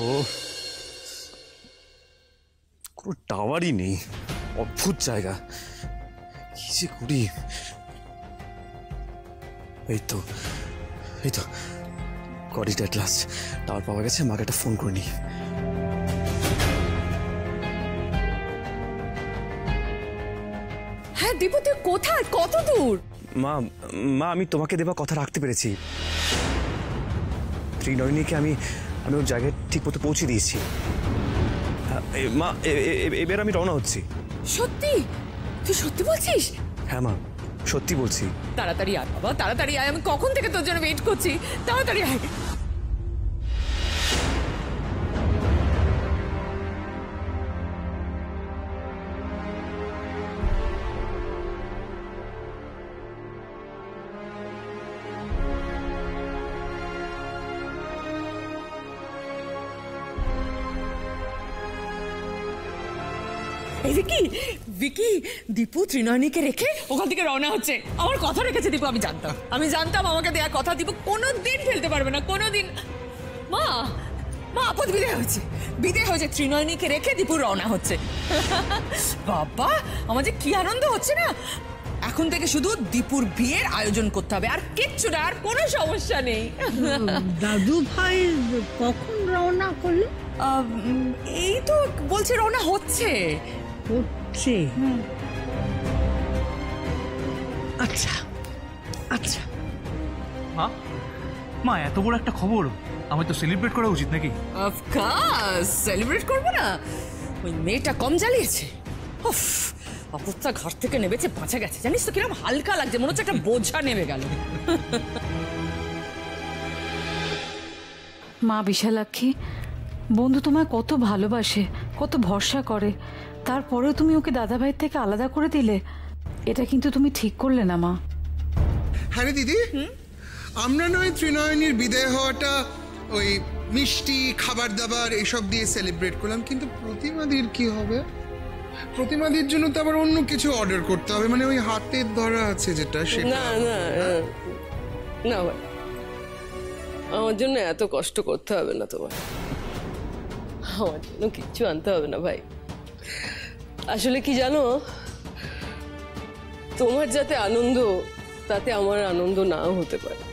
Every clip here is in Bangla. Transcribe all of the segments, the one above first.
ও কোনো টাওয়ারই নেই, অদ্ভুত জায়গা, কি যে করি। এই তো got it at last, tower পাওয়া গেছে। মাকে একটা ফোন করে নি। হ্যাঁ দীপু, তুই কোথায়, কত দূর? মা আমি তোমাকে দেওয়া কথা রাখতে পেরেছি। ত্রিনয়নীকে আমি ওর জায়গায় ঠিক মতো পৌঁছে দিয়েছি। মা এবার আমি রওনা হচ্ছি। সত্যি? তুই সত্যি বলছিস? হ্যাঁ মা, সত্যি বলছি। তাড়াতাড়ি আয় বাবা, তাড়াতাড়ি আয়, আমি কখন থেকে তোর জন্য ওয়েট করছি, তাড়াতাড়ি আয়। ভিকি, দীপু ত্রিনয়নীকে রেখে ওখান থেকে রওনা হচ্ছে। আমার কথা রেখেছে দীপু, আমি জানতাম আমাকে দেয়া কথা দীপু কোনোদিন ফেলতে পারবে না, কোনোদিন। মা আপদ বিদায় হয়েছে, ত্রিনয়নীকে রেখে দীপু রওনা হচ্ছে। বাবা, আমার যে কি আনন্দ হচ্ছে না। এখন থেকে শুধু দীপুর বিয়ের আয়োজন করতে হবে, আর কিচ্ছু না, আর কোনো সমস্যা নেই। দাদু ভাই কখন রওনা করলে? এই তো বলছে রওনা হচ্ছে। আচ্ছা আচ্ছা। মা এত বড় একটা খবর, আমি তো সেলিব্রেট করা উচিত নাকি? অফকোর্স সেলিব্রেট করবো না। ওই মেয়েটা কম জ্বালিয়েছে। অপরটা ঘর থেকে নেমেছে, বাঁচা গেছে। জানিস তো কিরকম হালকা লাগছে, মনে হচ্ছে একটা বোঝা নেমে গেল। মা বিশালাক্ষী, বন্ধু তোমায় কত ভালোবাসে, কত ভরসা করে, তারপরেও তুমি ওকে দাদাভাইয়ের থেকে আলাদা করে দিলে। এটা কিন্তু তুমি ঠিক করলে না মা। হ্যাঁ রে দিদি, আমরা নয় ত্রিনয়নীর বিদায় হওয়াটা ওই মিষ্টি খাবার দাবার এসব দিয়ে সেলিব্রেট করলাম, কিন্তু প্রতিমাদির কি হবে? প্রতিমাদির জন্য তো আবার অন্য কিছু অর্ডার করতে হবে, মানে ওই হাতের ধরা আছে যেটা, সেটা। না না না ভাই, আমার জন্য এত কষ্ট করতে হবে না তোমার। আমার জন্য কিচ্ছু আনতে হবে না ভাই। আসলে কি জানো, তোমার যাতে আনন্দ, তাতে আমার আনন্দ নাও হতে পারে,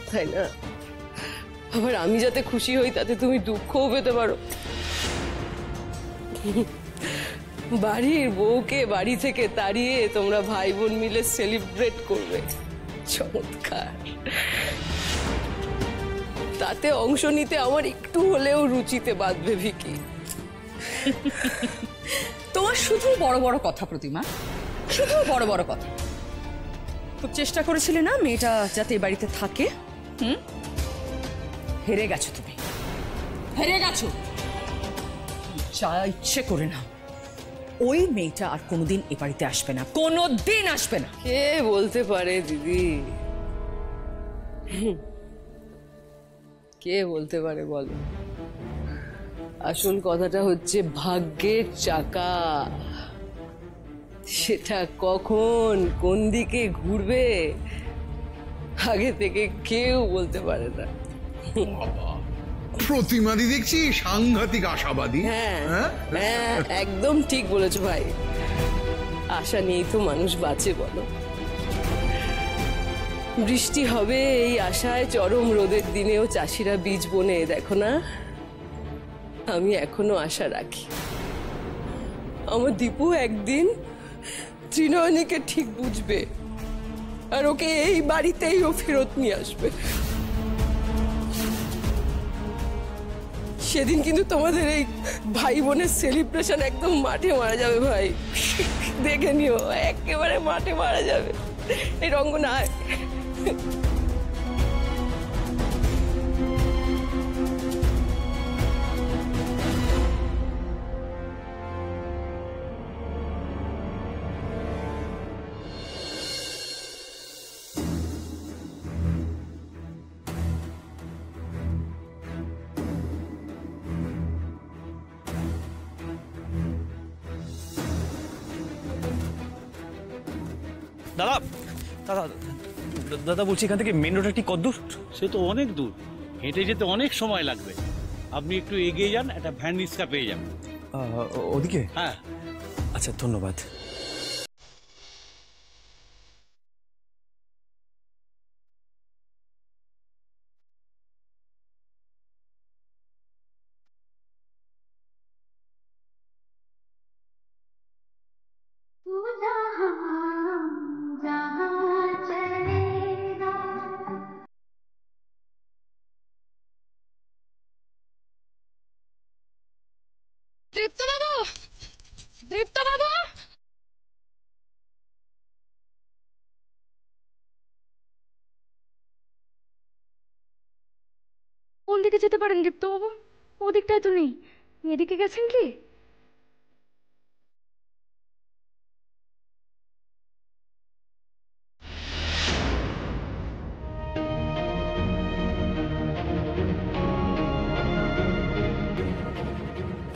তাই না? আবার আমি যাতে খুশি হই, তাতে তুমি দুঃখও পেতে পারো। বাড়ির বউকে বাড়ি থেকে তাড়িয়ে তোমরা ভাই বোন মিলে সেলিব্রেট করবে, চমৎকার। তাতে অংশ নিতে আমার একটু হলেও রুচিতে বাঁধবে ভিকি। তোমার শুধু বড় বড় কথা প্রতিমা, শুধু বড় বড় কথা। খুব চেষ্টা করেছিলে না মেয়েটা যাতে এই বাড়িতে থাকে। হেরে গেছো তুমি, হেরে গেছো। যা ইচ্ছে করে না, ওই মেয়েটা আর কোনোদিন এ বাড়িতে আসবে না, কোনোদিন আসবে না। কে বলতে পারে দিদি, কে বলতে পারে বলো? আসল কথাটা হচ্ছে ভাগ্যের চাকা, সেটা কখন কোন দিকে ঘুরবে আগে থেকে কেউ বলতে পারে না। প্রতিমাদি দেখছি সাংঘাতিক আশাবাদী। হ্যাঁ হ্যাঁ, একদম ঠিক বলেছো ভাই। আশা নিয়েই তো মানুষ বাঁচে বলো। বৃষ্টি হবে এই আশায় চরম রোদের দিনেও চাষিরা বীজ বনে, দেখো না। আমি এখনো আশা রাখি আমার দীপু একদিন ত্রিনয়নীকে ঠিক বুঝবে, আর ওকে এই বাড়িতেই ও ফেরত নিয়ে আসবে। সেদিন কিন্তু তোমাদের এই ভাই বোনের সেলিব্রেশন একদম মাঠে মারা যাবে ভাই, দেখে নিও, একেবারে মাঠে মারা যাবে। এই রঙ্গনা দাদা দাদা দাদা বলছি, এখান থেকে মেন রোডটা ঠিক কত দূর? সে তো অনেক দূর, হেঁটে যেতে অনেক সময় লাগবে। আপনি একটু এগিয়ে যান, একটা ভ্যান রিক্সা পেয়ে যাবেন। ওদিকে? হ্যাঁ। আচ্ছা, ধন্যবাদ। দীপ্ত বাবু, দীপ্ত বাবু, কোন দিকে যেতে পারেন দীপ্তবাবু? ওদিকটায় তো নেই, এদিকে গেছেন কি?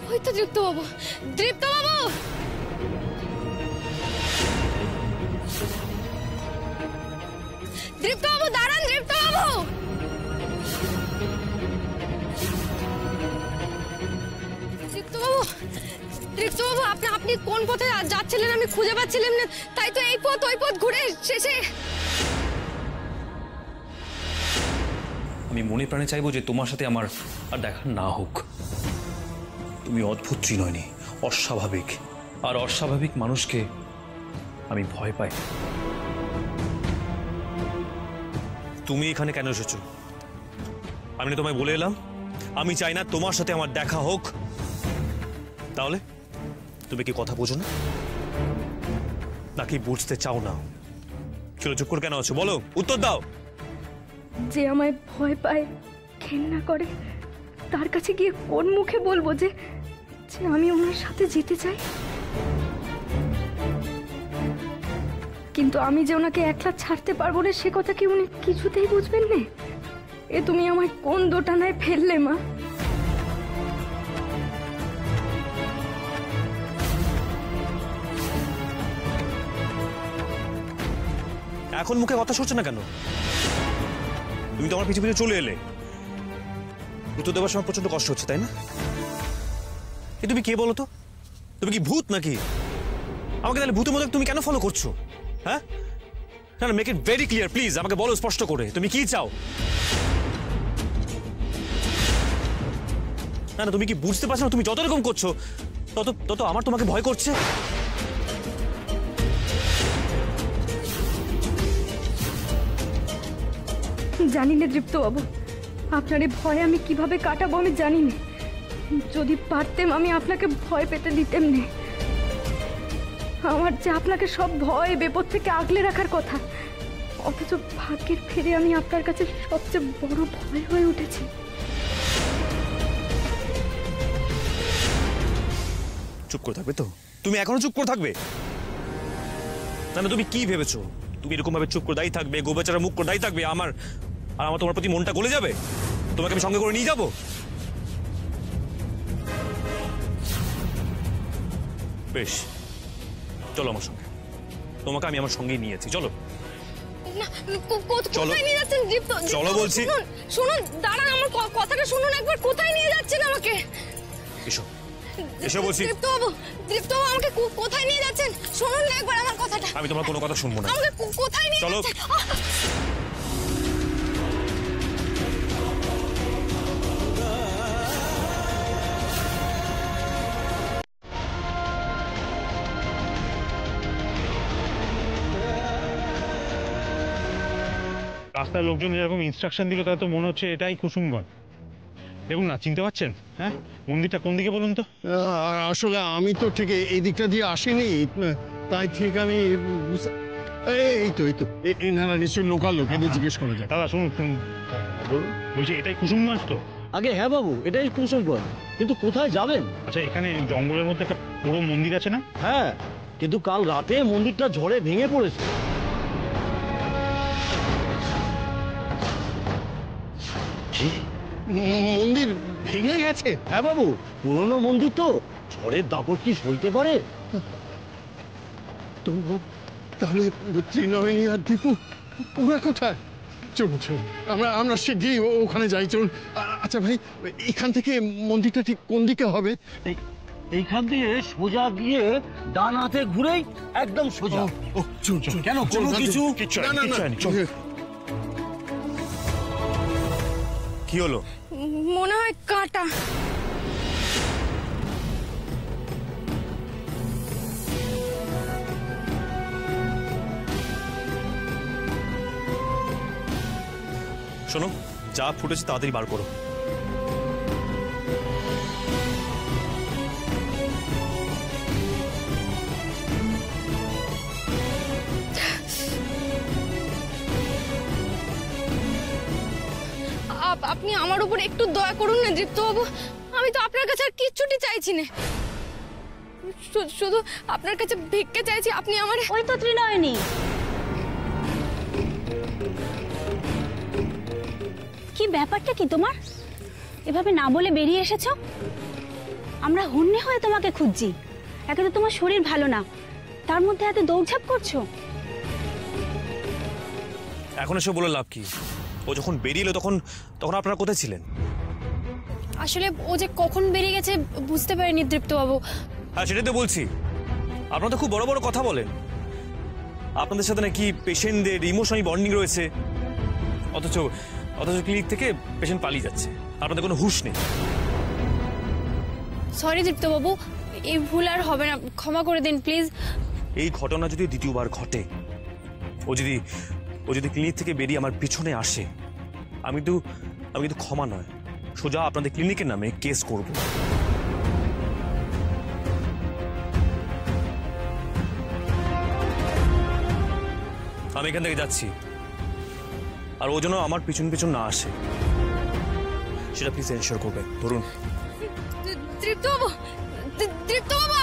ওই তো দীপ্তবাবু, দীপ্তবাবু, দীপ্তবাবু দাঁড়ান, দীপ্তবাবু। দীপ্তবাবু, দীপ্তবাবু, আপনি কোন পথে যাচ্ছিলেন আমি খুঁজে পাচ্ছিলাম না, তাই তো এই পথ ওই পথ ঘুরে শেষে। আমি মনে প্রাণে চাইবো যে তোমার সাথে আমার আর দেখা না হোক। তুমি অদ্ভুত ত্রিনয়নী, অস্বাভাবিক, আর অস্বাভাবিক মানুষকে আমি ভয় পাই। তুমি এখানে কেন এসেছো? আমি না তোমায় বলে এলাম আমি চাই না তোমার সাথে আমার দেখা হোক। তাহলে তুমি কি কথা বোঝো না, নাকি বুঝতে চাও না? চুপ করে কেন আছো? বলো, উত্তর দাও। যে আমায় ভয় পায়, ঘেন্না করে, তার কাছে গিয়ে কোন মুখে বলবো যে যে আমি ওনার সাথে যেতে চাই? কিন্তু আমি যে ওনাকে একলা ছাড়তে পারবো না সে কথা কি উনি কিছুতেই বুঝবেন না? এ তুমি আমায় কোন দোটানায় ফেললে মা? এখন মুখে কথা সরছে না কেন? তুমি তো আমার পিছু পিছু চলে এলে। উত্তর দেওয়ার সময় প্রচন্ড কষ্ট হচ্ছে, তাই না? তুমি কে বলো তো? তুমি কি ভূত নাকি? আমাকে তাহলে ভূতের মতো তুমি কেন ফলো করছো? হ্যাঁ, না না, make it very clear please. আমাকে বলো স্পষ্ট করে তুমি কি চাও। না না, তুমি কি বুঝতে পারছো না? তুমি যত রকম করছো তত তত আমার তোমাকে ভয় করছে। জানি না দীপ্তবাবু, আপনার এই ভয় আমি কিভাবে কাটাবো আমি জানি না। যদি পারতাম আমি আপনাকে ভয় পেতে দিতাম না। আমার যে আপনাকে সব ভয় বিপদ থেকে আগলে রাখার কথা, অথচ ভাগ্যের ফেরে আমি আপনার কাছে সবচেয়ে বড় ভয় হয়ে উঠেছি। চুপ করে থাকবে তো? তুমি এখনো চুপ করে থাকবে? না না, তুমি কি ভেবেছো তুমি এরকম ভাবে চুপ করে দাঁড়িয়ে থাকবে, গোবেচারা মুখ করে দাঁড়িয়ে থাকবে, আমার তোমার প্রতি মনটা গলে যাবে? তোমাকে আমি সঙ্গে করে নিয়ে যাবো? বেশ, চলো আমার সঙ্গে। তোমাকে আমি আমার সঙ্গেই নিয়েছি, চলো। কোথায় নিয়ে যাচ্ছেন দীপ্ত? চলো বলছি। শুনুন, দাঁড়ান, আমার কথাটা শুনুন একবার। কোথায় নিয়ে যাচ্ছেন আমাকে? এসো, এসো বলছি। দীপ্তবাবু, দীপ্তবাবু, আমাকে কোথায় নিয়ে যাচ্ছেন? শুনুন না একবার আমার কথাটা। আমি তোমার কোনো কথা শুনবো না। আমাকে কোথায় নিয়ে চলো। যাচ্ছেন? রাস্তার লোকজন যেরকম ইনস্ট্রাকশন দিল তাতে তো মনে হচ্ছে এটাই কুসুমগঞ্জ। দেখুন না, চিনতে পারছেন? হ্যাঁ, মন্দিরটা কোন দিকে বলুন তো? আসলে আমি তো ঠিক এই দিকটা দিয়ে আসিনি, তাই ঠিক আমি এই তো এনারা নিশ্চয়ই লোকাল লোক, এদের জিজ্ঞেস করা যায়। দাদা শুনুন, বলছি এটাই কুসুমগঞ্জ তো? আগে হ্যাঁ বাবু, এটাই কুসুমগঞ্জ, কিন্তু কোথায় যাবেন? আচ্ছা, এখানে জঙ্গলের মধ্যে একটা পুরো মন্দির আছে না? হ্যাঁ, কিন্তু কাল রাতে মন্দিরটা ঝড়ে ভেঙে পড়েছে। মন্দির ভেঙে গেছে? হ্যাঁ বাবু, পুরনো মন্দির তো, ঝড়ের দাপট কি সইতে পারে? তো তাহলে ত্রিনয়নী আর দীপু ওরা কোথায়? চলুন আমরা শিগগিরই ওখানে যাই, চলুন। আচ্ছা ভাই, এখান থেকে মন্দিরটা ঠিক কোন দিকে হবে? এইখান দিয়ে সোজা গিয়ে ডান হাতে ঘুরেই একদম সোজা। কেন কোনো কিছু? না না না, কি হলো? মনে হয় কাঁটা। শোনো, যা ফুটেছে তাড়াতাড়ি বার করো। আপনি আমার উপর একটু দয়া করুন না দীপ্তবাবু, আমি তো আপনার কাছে আর কিচ্ছুটি চাইছি না, শুধু আপনার কাছে ভিক্ষে চাইছি। আপনি আমার ওই তো ত্রিনয়নী, কি ব্যাপারটা কি তোমার? এভাবে না বলে বেরিয়ে এসেছো? আমরা হন্যে হয়ে তোমাকে খুঁজছি। একে তো তোমার শরীর ভালো না, তার মধ্যে এত দৌড়ঝাঁপ করছো। এখন এসব বলে লাভ কি? ও যখন বেরিয়ে এলো তখন তখন আপনারা কোথায় ছিলেন? আসলে ও যে কখন বেরিয়ে গেছে বুঝতে পারিনি দীপ্তবাবু। হ্যাঁ, সেটাই তো বলছি। আপনারা তো খুব বড় বড় কথা বলেন, আপনাদের সাথে নাকি পেশেন্টদের ইমোশনাল বন্ডিং রয়েছে, অথচ ক্লিনিক থেকে পেশেন্ট পালিয়ে যাচ্ছে, আপনাদের কোনো হুঁশ নেই। সরি দীপ্তবাবু, এই ভুল আর হবে না, ক্ষমা করে দিন প্লিজ। এই ঘটনা যদি দ্বিতীয়বার ঘটে, ও যদি ক্লিনিক থেকে বেরিয়ে আমার পিছনে আসে, আমি কিন্তু ক্ষমা নয়, সোজা আপনাদের ক্লিনিকের নামে কেস করব। আমি এখান থেকে যাচ্ছি, আর ও যেন আমার পিছন না আসে, সেটা প্লিজ এনশিওর করবে। ধরুন। দীপ্তবাবু,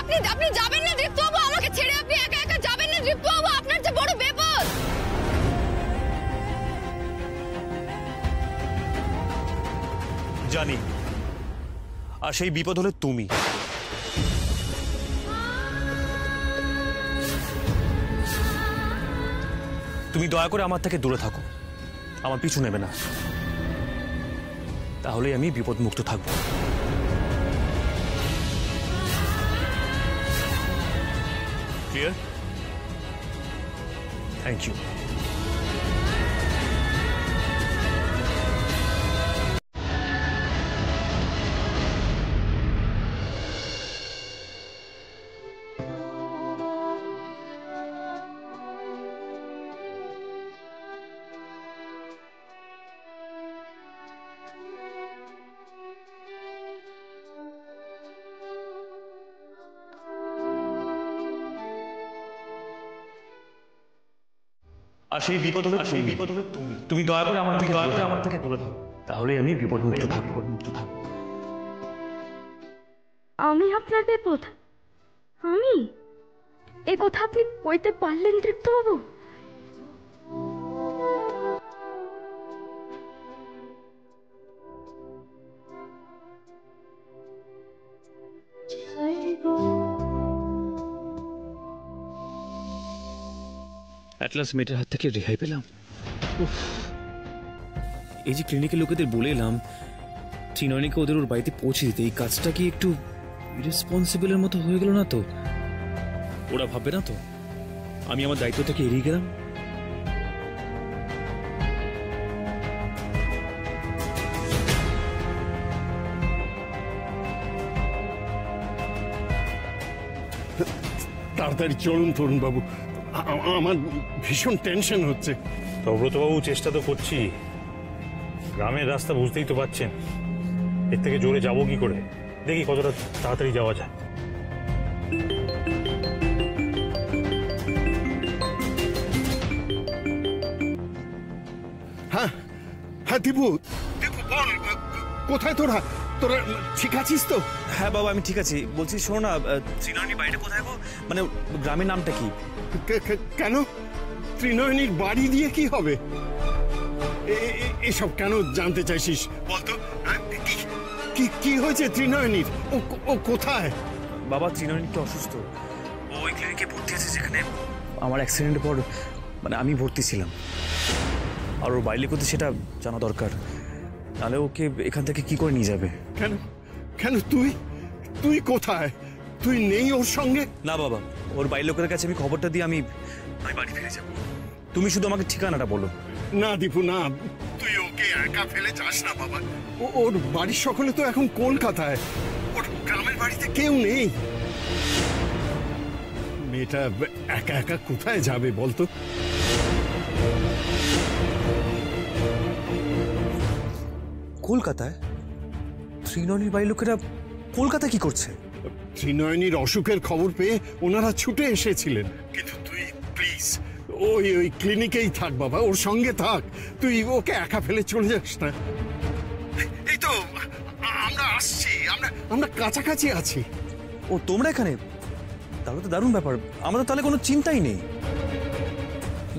আপনি যাবেন না দীপ্তবাবু, আমাকে ছেড়ে আপনি একা একা যাবেন না দীপ্তবাবু, আপনার যে বড় বিপদ। জানি, আর সেই বিপদ হলে তুমি। তুমি দয়া করে আমার থেকে দূরে থাকো, আমার পিছু নেবে না, তাহলে আমি বিপদ মুক্ত থাকবো। ক্লিয়ার? Thank you. আর সেই বিপদ হলে তুমি দয়া করে আমার থেকে দূরে থাকো, তাহলে আমি বিপদ মুক্ত থাকবো। আমি আপনার বিপদ? আমি? এই কথা আপনি কইতে পারলেন দীপ্তবাবু? অ্যাটলাস মেয়েটার হাত থেকে রেহাই পেলাম। এই যে ক্লিনিকের লোকেদের বলে এলাম ত্রিনয়নীকে ওদের ওর বাড়িতে পৌঁছে দিতে, এই কাজটা কি একটু ইরেসপন্সিবলের মতো হয়ে গেল না তো? ওরা ভাববে না তো আমি আমার দায়িত্ব থেকে এড়িয়ে গেলাম? তাড়াতাড়ি চলুন তরুণ বাবু, আমার ভীষণ টেনশন হচ্ছে। ব্রতবাবু, চেষ্টা তো করছি, গ্রামের রাস্তা বুঝতেই তো পারছেন, এর থেকে জোরে যাবো কি করে? দেখি কতটা তাড়াতাড়ি যাওয়া যায়। হ্যাঁ হ্যাঁ, দীপু বল, কোথায় তোরা? তোরা ঠিক আছিস তো? হ্যাঁ বাবা, আমি ঠিক আছি। বলছি শোনো না, ত্রিনয়নীর বাড়িটা কোথায় গো? মানে গ্রামের নামটা কি? কেন ত্রিনয়নীর বাড়ি দিয়ে কি হবে? এসব কেন জানতে চাইছিস বলতো? কি হয়েছে ত্রিনয়নীর? ও কোথায়? বাবা, ত্রিনয়নী কি অসুস্থ? ওই ক্লিনিকে ভর্তি আছে যেখানে আমার অ্যাক্সিডেন্টের পর মানে আমি ভর্তি ছিলাম। আর ওর বাইরে কোথায় সেটা জানা দরকার। তাহলে ওকে এখান থেকে কি করে নিয়ে যাবে? কেন কেন তুই তুই কোথায়? তুই নেই ওর সঙ্গে? না বাবা, ওর বাড়ির লোকের কাছে আমি খবরটা দিয়ে আমি বাড়ি ফিরে যাব। তুমি শুধু আমাকে ঠিকানাটা বলো। না দীপু না, তুই ওকে একা ফেলে যাস না বাবা। ওর বাড়ির সকলে তো এখন কলকাতায়, ওর গ্রামের বাড়িতে কেউ নেই। মেয়েটা একা একা কোথায় যাবে বলতো? কলকাতায়? ত্রিনয়নীর বাড়ির লোকেরা কলকাতা কি করছে? ত্রিনয়নীর অসুখের খবর পেয়ে ওনারা ছুটে এসেছিলেন। কিন্তু তুই প্লিজ ওই ওই ক্লিনিকেই থাক বাবা, ওর সঙ্গে থাক। তুই ওকে একা ফেলে চলে যাস না। এই তো আমরা আসছি, আমরা কাছাকাছি আছি। ও তোমরা এখানে? তাহলে তো দারুণ ব্যাপার, আমাদের তাহলে কোনো চিন্তাই নেই।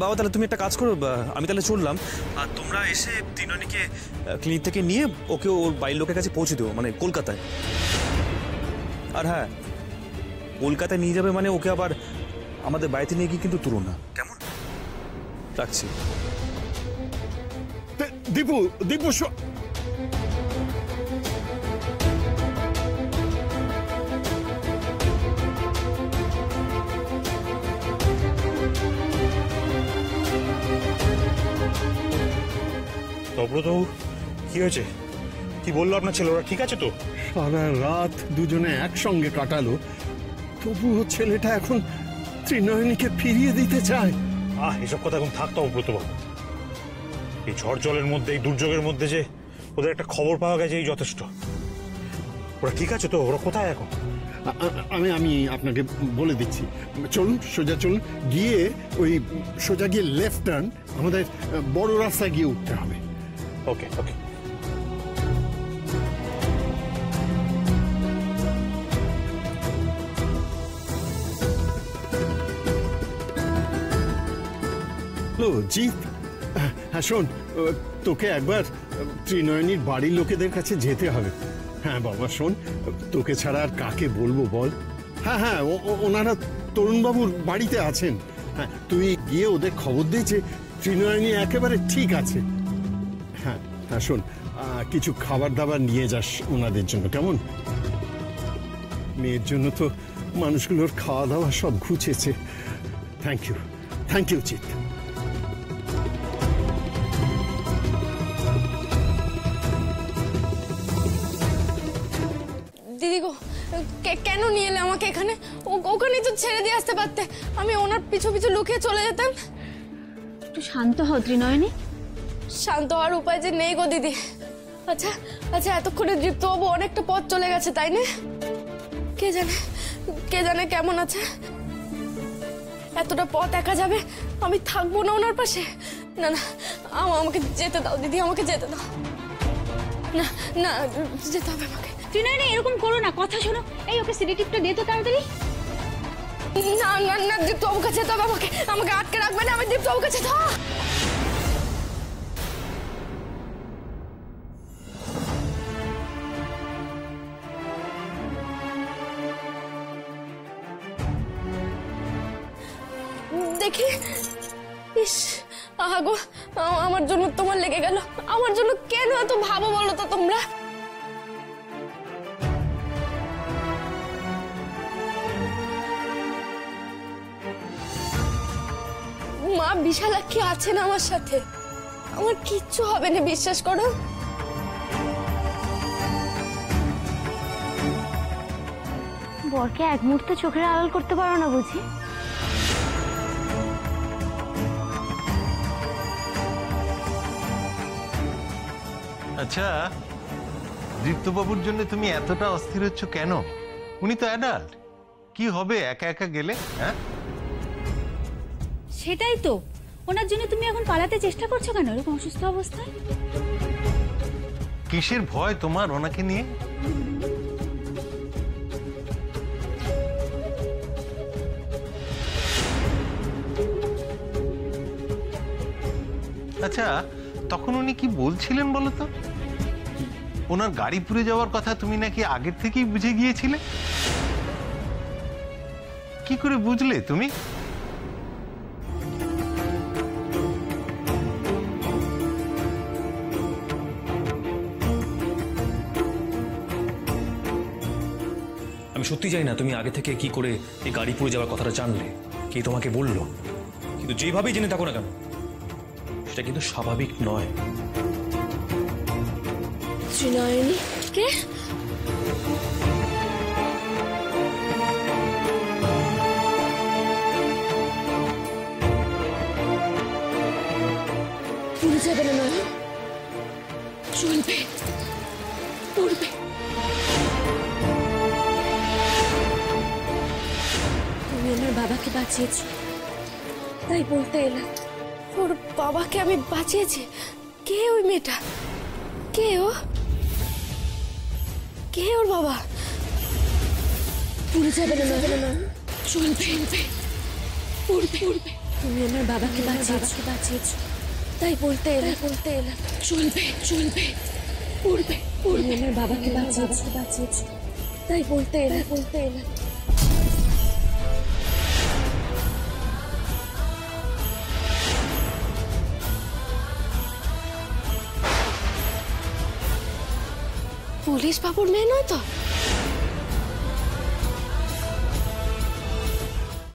বাবা তাহলে তুমি একটা কাজ করো, আমি তাহলে চললাম, আর তোমরা এসে ত্রিনয়নীকে ক্লিনিক থেকে নিয়ে ওকে ওর বাড়ির লোকের কাছে পৌঁছে দেবো, মানে কলকাতায়। আর হ্যাঁ, কলকাতায় নিয়ে যাবে মানে ওকে আবার আমাদের বাড়িতে নিয়ে গিয়ে কিন্তু তুলো না, কেমন? রাখছি। দীপু দীপু তব্রতবাবু কি হয়েছে? কি বললো আপনার ছেলে? ওরা ঠিক আছে তো? সারা রাত দুজনে একসঙ্গে কাটালো, তবুও ছেলেটা এখন ত্রিনয়নীকে ফিরিয়ে দিতে চায়। এসব কথা এখন থাকতো তব্রতবাবু। এই ঝড় জলের মধ্যে, এই দুর্যোগের মধ্যে যে ওদের একটা খবর পাওয়া গেছে এই যথেষ্ট। ওরা ঠিক আছে তো? ওরা কোথায় এখন? আমি আপনাকে বলে দিচ্ছি, চলুন সোজা চলুন, গিয়ে ওই সোজা গিয়ে লেফট টার্ন, আমাদের বড় রাস্তায় গিয়ে উঠতে হবে। ওকে ওকে। জিৎ, হ্যাঁ শোন, তোকে একবার ত্রিনয়নীর বাড়ির লোকেদের কাছে যেতে হবে। হ্যাঁ বাবা শোন, তোকে ছাড়া আর কাকে বলবো বল? হ্যাঁ হ্যাঁ, ওনারা তরুণবাবুর বাড়িতে আছেন। হ্যাঁ, তুই গিয়ে ওদের খবর দে যে ত্রিনয়নী একেবারে ঠিক আছে। হ্যাঁ হ্যাঁ শোন, কিছু খাবার দাবার নিয়ে যাস ওনাদের জন্য, কেমন? মেয়ের জন্য তো মানুষগুলোর খাওয়া দাওয়া সব ঘুচেছে। থ্যাংক ইউ চিৎ। দিদি গো, কেন নিয়ে এলে আমাকে এখানে? ওখানেই তো ছেড়ে দিয়ে আসতে পারতে, আমি ওনার পিছু পিছু লুকিয়ে চলে যেতাম। একটু শান্ত হও ত্রিনয়নী। শান্ত হওয়ার উপায় যে নেই গো দিদি। আচ্ছা আচ্ছা, এতক্ষণে দীপ্তবাবু অনেকটা পথ চলে গেছে তাই না? কে জানে কেমন আছে। এতটা পথ একা যাবে, আমি থাকবো না ওনার পাশে। না না, আমাকে যেতে দাও দিদি, আমাকে যেতে দাও। না না, যেতে হবে আমাকে। ত্রিনয়নী এরকম করো না, কথা শোনো। এই ওকে সিডেটিভটা দে তো তাড়াতাড়ি। না না না, দীপ্তবাবুর কাছে যেতে হবে আমাকে। আমাকে আটকে রাখবে না, আমি দীপ্তবাবুর কাছে যেতে হবে। দেখি, ইস আহা গো, আমার জন্য তোমার লেগে গেল। আমার জন্য কেন এত ভাবো বলো তো তোমরা? মা বিশালাক্ষী আছেন আমার সাথে, আমার কিচ্ছু হবে না, বিশ্বাস করো। বরকে এক মুহূর্তে চোখের আড়াল করতে পারো না বুঝি? আচ্ছা, দীপ্তবাবুর জন্য তুমি এতটা অস্থির হচ্ছ কেন? উনি তো অ্যাডাল্ট, কি হবে একা একা গেলে? হ্যাঁ, সেটাই তো, ওনার জন্য তুমি এখন পালাতে চেষ্টা করছো কেন এরকম অসুস্থ অবস্থায়? কিসের ভয় তোমার ওনাকে নিয়ে? আচ্ছা, তখন উনি কি বলছিলেন বলো তো? ওনার গাড়ি পুড়ে যাওয়ার কথা তুমি নাকি আগের থেকেই বুঝে গিয়েছিলে। কি করে বুঝলে তুমি? আমি সত্যি জানি না তুমি আগে থেকে কি করে এই গাড়ি পুড়ে যাওয়ার কথাটা জানলে, কে তোমাকে বললো, কিন্তু যেভাবেই জেনে থাকো না কেন সেটা কিন্তু স্বাভাবিক নয়। ত্রিনয়নী কে? পুড়ে যাবে না নয়ন, চলবে, পড়বে। তুমি আমার বাবাকে বাঁচিয়েছ, তাই বলতে এলাম। ওর বাবাকে আমি বাঁচিয়েছি? কে ওই মেয়েটা? কে ও? কে ওর বাবা? পুড়ে যাবে না নয়ন, চলবে, পড়বে, পড়বে। তুমি আমার বাবাকে বাঁচিয়েছ, তাই বলতে এলাম। চলবে, পড়বে, পড়বে। আমার বাবাকে বাঁচিয়েছ, তাই বলতে এলাম। পুলিশ বাবুর মেয়ে নয় তো?